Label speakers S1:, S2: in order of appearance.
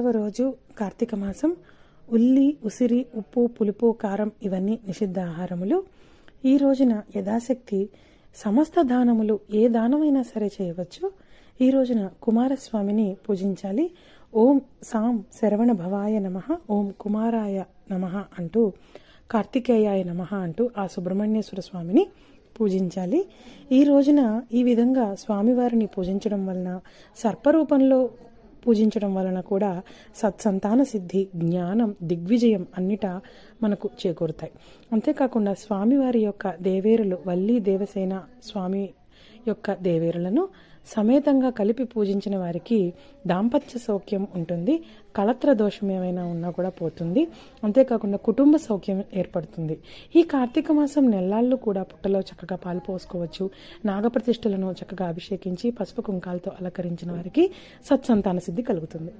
S1: రోజు కార్తీక మాసం. ఉల్లి, ఉసిరి, ఉప్పు, పులుపు, కారం ఇవన్నీ నిషిద్ధ ఆహారములు. ఈ రోజున యథాశక్తి సమస్త దానములు ఏ దానమైనా సరే చేయవచ్చు. ఈ రోజున కుమారస్వామిని పూజించాలి. ఓం సాం శరవణ భవాయ నమః, ఓం కుమారాయ నమః అంటూ, కార్తికేయాయ నమః అంటూ ఆ సుబ్రహ్మణ్యేశ్వర స్వామిని పూజించాలి. ఈ రోజున ఈ విధంగా స్వామివారిని పూజించడం వలన, సర్పరూపంలో పూజించడం వలన కూడా సత్సంతాన సిద్ధి, జ్ఞానం, దిగ్విజయం అన్నిటా మనకు చేకూరుతాయి. అంతేకాకుండా స్వామివారి యొక్క దేవేరులు, వల్లి దేవసేన స్వామి యొక్క దేవేరులను సమేతంగా కలిపి పూజించిన వారికి దాంపత్య సౌఖ్యం ఉంటుంది. కళత్ర దోషం ఏమైనా ఉన్నా కూడా పోతుంది. అంతేకాకుండా కుటుంబ సౌఖ్యం ఏర్పడుతుంది. ఈ కార్తీక మాసం నెల్లాళ్ళు కూడా పుట్టలో చక్కగా పాలు పోసుకోవచ్చు. నాగప్రతిష్ఠలను చక్కగా అభిషేకించి పసుపు కుంకాలతో అలంకరించిన వారికి సత్సంతాన సిద్ధి కలుగుతుంది.